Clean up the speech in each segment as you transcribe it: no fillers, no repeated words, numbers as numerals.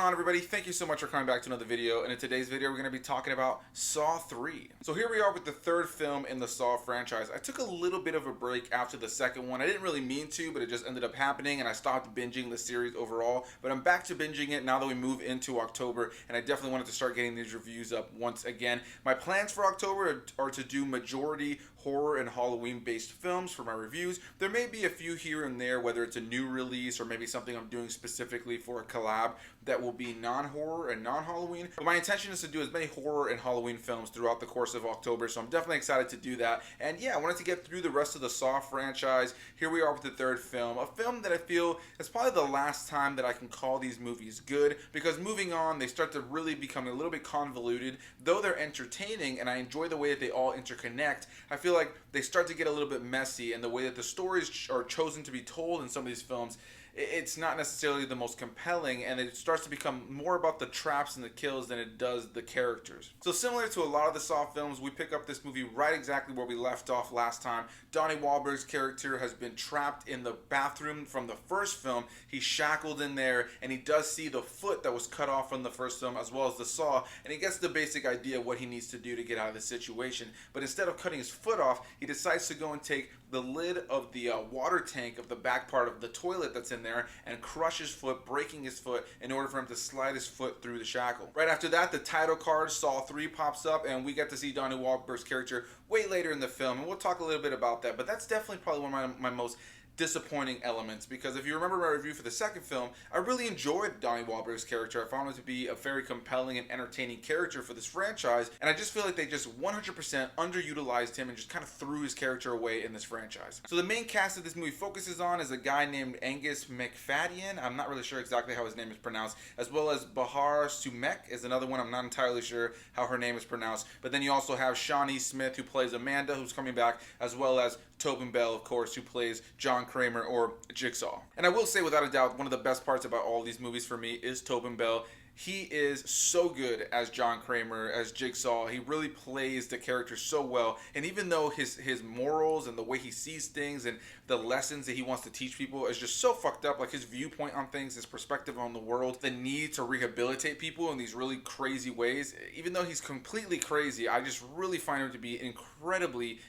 Everybody, thank you so much for coming back to another video, and in today's video we're going to be talking about Saw 3. So here we are with the third film in the Saw franchise. I took a little bit of a break after the second one. I didn't really mean to, but it just ended up happening and I stopped binging the series overall, but I'm back to binging it now that we move into October, and I definitely wanted to start getting these reviews up once again. My plans for October are to do majority horror and Halloween based films for my reviews. There may be a few here and there, whether it's a new release or maybe something I'm doing specifically for a collab that will be non-horror and non-Halloween. But my intention is to do as many horror and Halloween films throughout the course of October, so I'm definitely excited to do that. And yeah, I wanted to get through the rest of the Saw franchise. Here we are with the third film, a film that I feel is probably the last time that I can call these movies good, because moving on, they start to really become a little bit convoluted. Though they're entertaining and I enjoy the way that they all interconnect, I feel like they start to get a little bit messy, and the way that the stories are chosen to be told in some of these films, it's not necessarily the most compelling, and it starts to become more about the traps and the kills than it does the characters. So similar to a lot of the Saw films, we pick up this movie right exactly where we left off last time. Donnie Wahlberg's character has been trapped in the bathroom from the first film. He's shackled in there, and he does see the foot that was cut off from the first film as well as the saw, and he gets the basic idea of what he needs to do to get out of the situation. But instead of cutting his foot off, he decides to go and take the lid of the water tank of the back part of the toilet that's in there and crush his foot, breaking his foot in order for him to slide his foot through the shackle. Right after that, the title card Saw 3 pops up, and we get to see Donnie Wahlberg's character way later in the film, and we'll talk a little bit about that. But that's definitely probably one of my most disappointing elements, because if you remember my review for the second film, I really enjoyed Donnie Wahlberg's character. I found him to be a very compelling and entertaining character for this franchise, and I just feel like they just 100% underutilized him and just kind of threw his character away in this franchise. So the main cast that this movie focuses on is a guy named Angus Macfadyan. I'm not really sure exactly how his name is pronounced, as well as Bahar Sumek is another one. I'm not entirely sure how her name is pronounced. But then you also have Shawnee Smith, who plays Amanda, who's coming back, as well as Tobin Bell, of course, who plays John Kramer, or Jigsaw. And I will say without a doubt, one of the best parts about all these movies for me is Tobin Bell. He is so good as John Kramer, as Jigsaw. He really plays the character so well. And even though his morals and the way he sees things and the lessons that he wants to teach people is just so fucked up, like his viewpoint on things, his perspective on the world, the need to rehabilitate people in these really crazy ways, even though he's completely crazy, I just really find him to be incredibly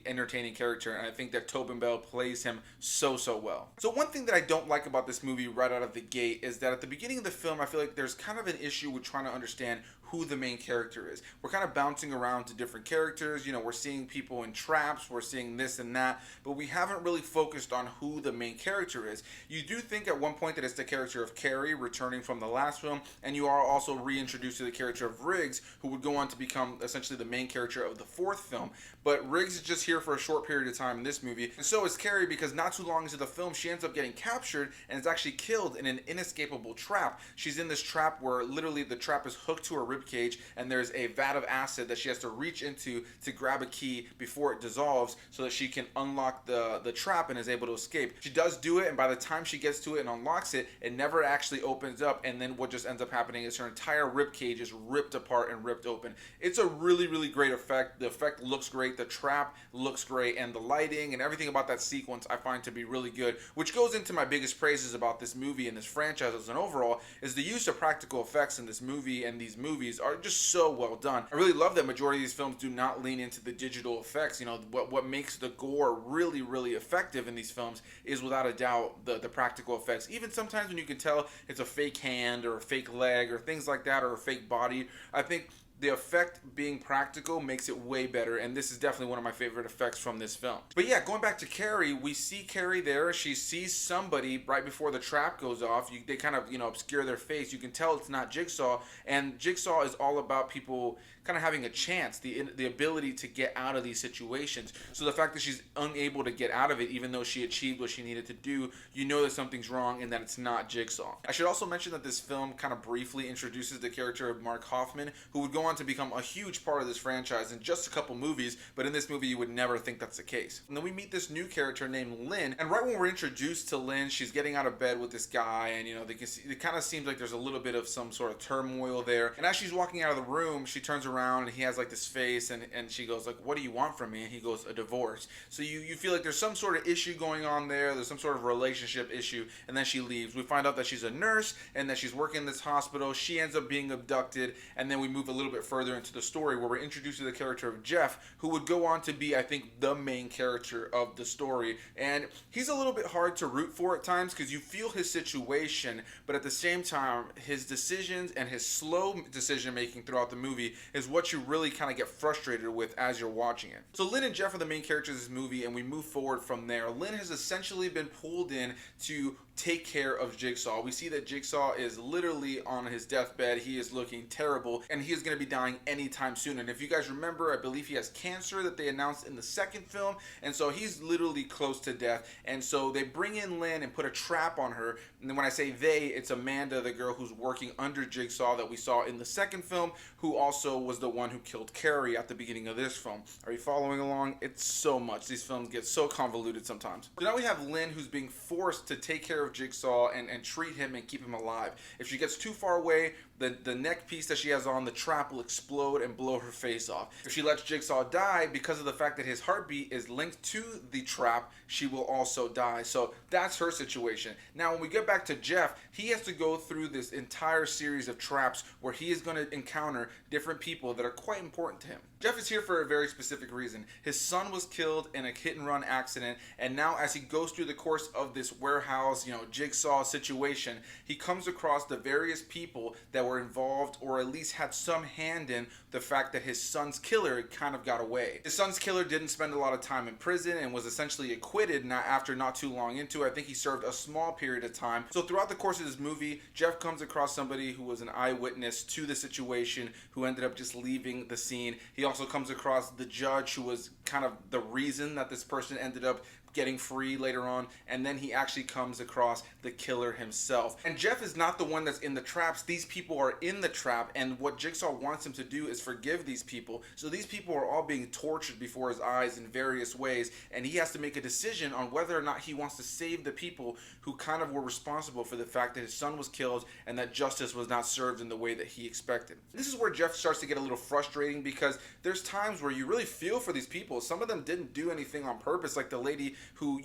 entertaining character, and I think that Tobin Bell plays him so well. So one thing that I don't like about this movie right out of the gate is that at the beginning of the film, I feel like there's kind of an issue with trying to understand who the main character is. We're kind of bouncing around to different characters, you know, we're seeing people in traps, we're seeing this and that, but we haven't really focused on who the main character is. You do think at one point that it's the character of Carrie returning from the last film, and you are also reintroduced to the character of Riggs, who would go on to become essentially the main character of the fourth film. But Riggs is just here for a short period of time in this movie, and so is Carrie, because not too long into the film she ends up getting captured and is actually killed in an inescapable trap. She's in this trap where literally the trap is hooked to her rib cage, and there's a vat of acid that she has to reach into to grab a key before it dissolves so that she can unlock the trap and is able to escape. She does do it, and by the time she gets to it and unlocks it, it never actually opens up, and then what just ends up happening is her entire rib cage is ripped apart and ripped open. It's a really great effect. The effect looks great, the trap looks great, and the lighting and everything about that sequence I find to be really good, which goes into my biggest praises about this movie and this franchise as an overall, is the use of practical effects in this movie, and these movies are just so well done. I really love that majority of these films do not lean into the digital effects. You know, what makes the gore really effective in these films is without a doubt the practical effects. Even sometimes when you can tell it's a fake hand or a fake leg or things like that, or a fake body, I think the effect being practical makes it way better, and this is definitely one of my favorite effects from this film. But yeah, going back to Carrie, we see Carrie there. She sees somebody right before the trap goes off. They kind of, you know, obscure their face. You can tell it's not Jigsaw, and Jigsaw is all about people kind of having a chance, the ability to get out of these situations. So the fact that she's unable to get out of it, even though she achieved what she needed to do, you know that something's wrong and that it's not Jigsaw. I should also mention that this film kind of briefly introduces the character of Mark Hoffman, who would go on to become a huge part of this franchise in just a couple movies, but in this movie you would never think that's the case. And then we meet this new character named Lynn, and right when we're introduced to Lynn, she's getting out of bed with this guy, and you know, it kind of seems like there's a little bit of some sort of turmoil there. And as she's walking out of the room, she turns around and he has like this face, and she goes like, "What do you want from me?" And he goes, "A divorce." So you feel like there's some sort of issue going on there's some sort of relationship issue, and then she leaves. We find out that she's a nurse and that she's working in this hospital. She ends up being abducted, and then we move a little bit further into the story where we're introduced to the character of Jeff, who would go on to be, I think, the main character of the story. And he's a little bit hard to root for at times because you feel his situation, but at the same time, his decisions and his slow decision making throughout the movie is what you really kind of get frustrated with as you're watching it. So Lynn and Jeff are the main characters of this movie, and we move forward from there. Lynn has essentially been pulled in to take care of Jigsaw. We see that Jigsaw is literally on his deathbed. He is looking terrible, and he is going to be dying anytime soon. And if you guys remember, I believe he has cancer that they announced in the second film, and so he's literally close to death. And so they bring in Lynn and put a trap on her. And then when I say they, it's Amanda, the girl who's working under Jigsaw that we saw in the second film, who also was the one who killed Carrie at the beginning of this film. Are you following along? It's so much. These films get so convoluted sometimes. So now we have Lynn, who's being forced to take care of Jigsaw and treat him and keep him alive. If she gets too far away, the neck piece that she has on, the trap, will explode and blow her face off. If she lets Jigsaw die, because of the fact that his heartbeat is linked to the trap, she will also die. So that's her situation. Now when we get back to Jeff, he has to go through this entire series of traps where he is going to encounter different people that are quite important to him. Jeff is here for a very specific reason. His son was killed in a hit and run accident, and now as he goes through the course of this warehouse, Jigsaw situation, he comes across the various people that were involved, or at least had some hand in the fact that his son's killer kind of got away. His son's killer didn't spend a lot of time in prison and was essentially acquitted after not too long into it. I think he served a small period of time. So throughout the course of this movie, Jeff comes across somebody who was an eyewitness to the situation, who ended up just leaving the scene. He also comes across the judge, who was kind of the reason that this person ended up getting free later on, and then he actually comes across the killer himself. And Jeff is not the one that's in the traps. These people are in the trap, and what Jigsaw wants him to do is forgive these people. So these people are all being tortured before his eyes in various ways, and he has to make a decision on whether or not he wants to save the people who kind of were responsible for the fact that his son was killed and that justice was not served in the way that he expected. This is where Jeff starts to get a little frustrating, because there's times where you really feel for these people. Some of them didn't do anything on purpose, like the lady who,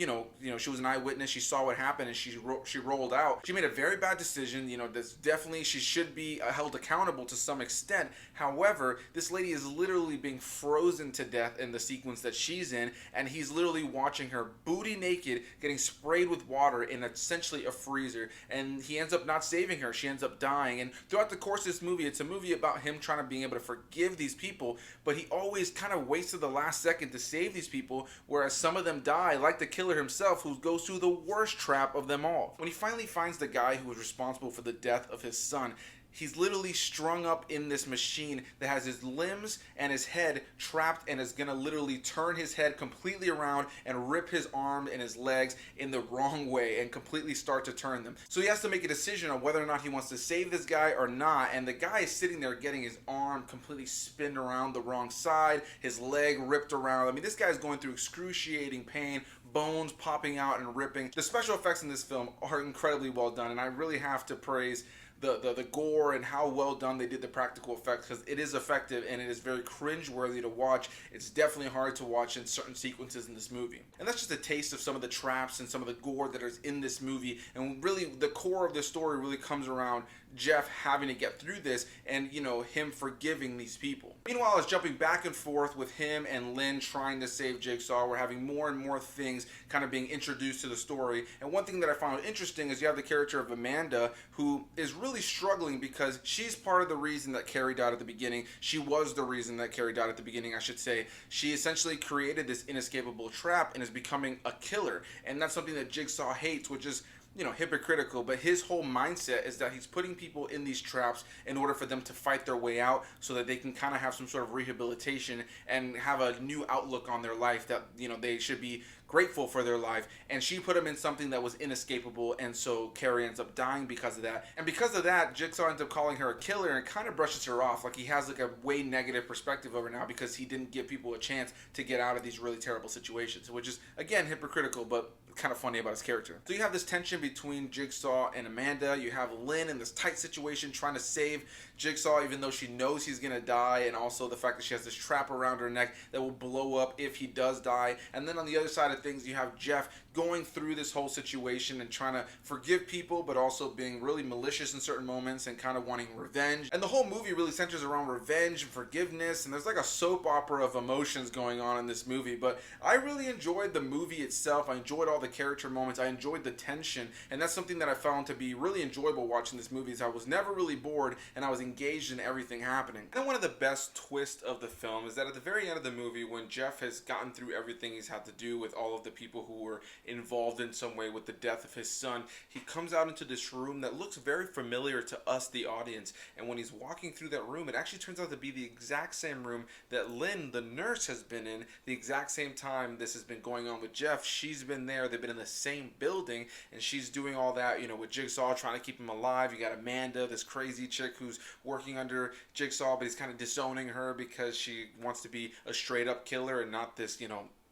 she was an eyewitness. She saw what happened and she rolled out. She made a very bad decision. That's definitely, she should be held accountable to some extent. However, this lady is literally being frozen to death in the sequence that she's in, and he's literally watching her booty naked, getting sprayed with water in essentially a freezer, and he ends up not saving her. She ends up dying. And throughout the course of this movie, it's a movie about him trying to be able to forgive these people, but he always kind of waits to the last second to save these people, whereas some of them die, like the killer himself, who goes through the worst trap of them all. When he finally finds the guy who was responsible for the death of his son, he's literally strung up in this machine that has his limbs and his head trapped, and is gonna literally turn his head completely around and rip his arm and his legs in the wrong way and completely start to turn them. So he has to make a decision on whether or not he wants to save this guy or not, and the guy is sitting there getting his arm completely spinned around the wrong side, his leg ripped around. I mean, this guy's going through excruciating pain, bones popping out and ripping. The special effects in this film are incredibly well done, and I really have to praise the gore and how well done they did the practical effects, because it is effective and it is very cringe-worthy to watch. It's definitely hard to watch in certain sequences in this movie. And that's just a taste of some of the traps and some of the gore that is in this movie. And really, the core of the story really comes around Jeff having to get through this, and him forgiving these people. Meanwhile, it's jumping back and forth with him and Lynn trying to save Jigsaw. We're having more and more things kind of being introduced to the story. And one thing that I found interesting is you have the character of Amanda, who is really struggling because she's part of the reason that Carrie died at the beginning. She was the reason that Carrie died at the beginning, I should say. She essentially created this inescapable trap and is becoming a killer. And that's something that Jigsaw hates, which is hypocritical, but his whole mindset is that he's putting people in these traps in order for them to fight their way out so that they can kind of have some sort of rehabilitation and have a new outlook on their life, that they should be grateful for their life. And she put him in something that was inescapable, and so Carrie ends up dying because of that. And because of that, Jigsaw ends up calling her a killer and kind of brushes her off. Like, he has like a way negative perspective of her now because he didn't give people a chance to get out of these really terrible situations, which is, again, hypocritical, but kind of funny about his character. So you have this tension between Jigsaw and Amanda. You have Lynn in this tight situation trying to save Jigsaw even though she knows he's gonna die, and also the fact that she has this trap around her neck that will blow up if he does die. And then on the other side of things, you have Jeff going through this whole situation and trying to forgive people, but also being really malicious in certain moments and kind of wanting revenge. And the whole movie really centers around revenge and forgiveness, and there's like a soap opera of emotions going on in this movie. But I really enjoyed the movie itself. I enjoyed all the character moments. I enjoyed the tension, and that's something that I found to be really enjoyable watching this movie, is I was never really bored and I was engaged in everything happening. And then one of the best twists of the film is that at the very end of the movie, when Jeff has gotten through everything he's had to do with all of the people who were involved in some way with the death of his son, he comes out into this room that looks very familiar to us, the audience. And when he's walking through that room, it actually turns out to be the exact same room that Lynn, the nurse, has been in the exact same time this has been going on with Jeff. She's been there. They've been in the same building, and she's doing all that, with Jigsaw, trying to keep him alive. You got Amanda, this crazy chick who's working under Jigsaw, but he's kind of disowning her because she wants to be a straight up killer and not this,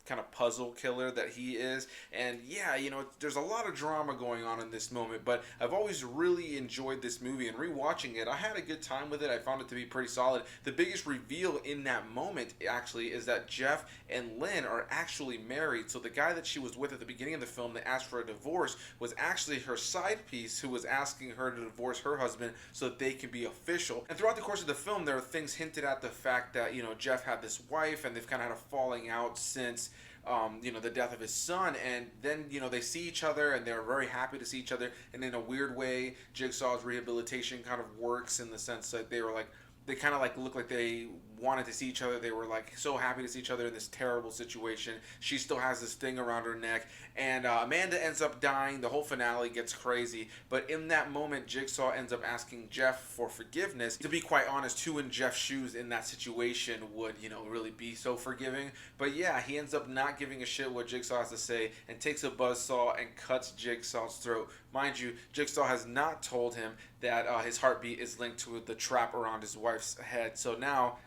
kind of puzzle killer that he is. And yeah, there's a lot of drama going on in this moment, but I've always really enjoyed this movie, and rewatching it, I had a good time with it. I found it to be pretty solid. The biggest reveal in that moment actually is that Jeff and Lynn are actually married. So the guy that she was with at the beginning of the film that asked for a divorce was actually her side piece, who was asking her to divorce her husband so that they can be official. And throughout the course of the film, there are things hinted at the fact that Jeff had this wife, and they've kind of had a falling out since the death of his son. And then they see each other, and they're very happy to see each other. And in a weird way, Jigsaw's rehabilitation kind of works in the sense that they kind of look like they wanted to see each other. They were so happy to see each other in this terrible situation. She still has this thing around her neck, and Amanda ends up dying. The whole finale gets crazy, but in that moment, Jigsaw ends up asking Jeff for forgiveness. To be quite honest, who in Jeff's shoes in that situation would really be so forgiving? But yeah, he ends up not giving a shit what Jigsaw has to say and takes a buzzsaw and cuts Jigsaw's throat. Mind you, Jigsaw has not told him that his heartbeat is linked to the trap around his wife's head. So now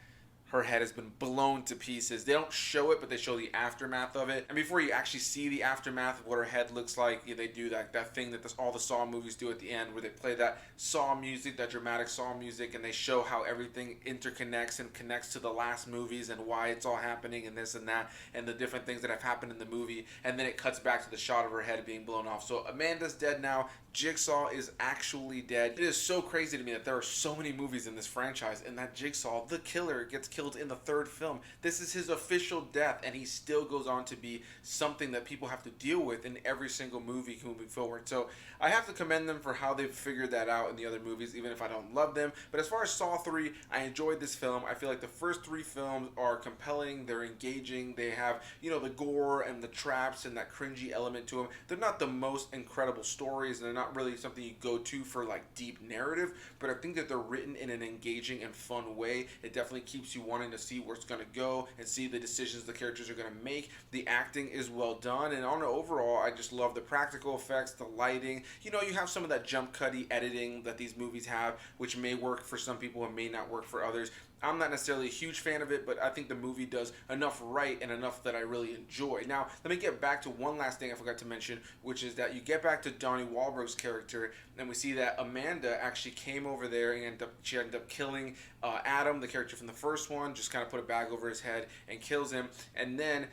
her head has been blown to pieces. They don't show it, but they show the aftermath of it. And before you actually see the aftermath of what her head looks like, they do that thing that all the Saw movies do at the end, where they play that Saw music, that dramatic Saw music, and they show how everything interconnects and connects to the last movies and why it's all happening and this and that and the different things that have happened in the movie. And then it cuts back to the shot of her head being blown off. So Amanda's dead now. Jigsaw is actually dead. It is so crazy to me that there are so many movies in this franchise, and that Jigsaw, the killer, gets killed in the third film. This is his official death, and he still goes on to be something that people have to deal with in every single movie moving forward. So I have to commend them for how they've figured that out in the other movies, even if I don't love them. But as far as Saw 3, I enjoyed this film. I feel like the first three films are compelling. They're engaging. They have, the gore and the traps and that cringy element to them. They're not the most incredible stories, and they're not really something you go to for deep narrative, but I think that they're written in an engaging and fun way. It definitely keeps you wanting to see where it's going to go and see the decisions the characters are going to make. The acting is well done, and on the overall, I just love the practical effects, the lighting. You have some of that jump cutty editing that these movies have, which may work for some people and may not work for others. I'm not necessarily a huge fan of it, but I think the movie does enough right and enough that I really enjoy. Now, let me get back to one last thing I forgot to mention, which is that you get back to Donnie Wahlberg's character, and we see that Amanda actually came over there and she ended up killing Adam, the character from the first one, just kind of put a bag over his head and kills him. And then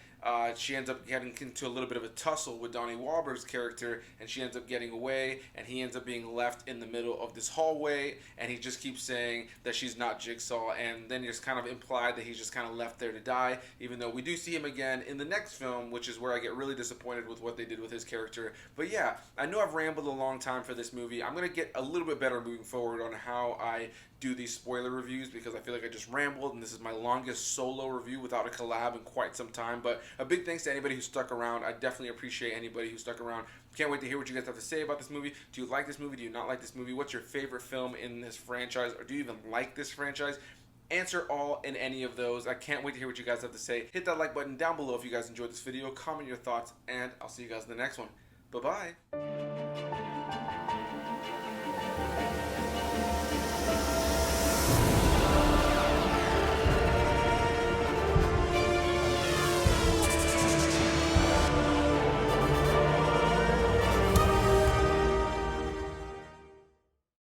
she ends up getting into a little bit of a tussle with Donnie Wahlberg's character, and she ends up getting away, and he ends up being left in the middle of this hallway, and he just keeps saying that she's not Jigsaw, and then it's kind of implied that he's just kind of left there to die, even though we do see him again in the next film, which is where I get really disappointed with what they did with his character. But yeah, I know I've rambled a long time for this movie. I'm going to get a little bit better moving forward on how I do these spoiler reviews, because I feel like I just rambled, and this is my longest solo review without a collab in quite some time. But a big thanks to anybody who stuck around. I definitely appreciate anybody who stuck around Can't wait to hear what you guys have to say about this movie. Do you like this movie? Do you not like this movie? What's your favorite film in this franchise? Or do you even like this franchise? Answer all in any of those. I can't wait to hear what you guys have to say. Hit that like button down below if you guys enjoyed this video. Comment your thoughts, and I'll see you guys in the next one. Bye-bye.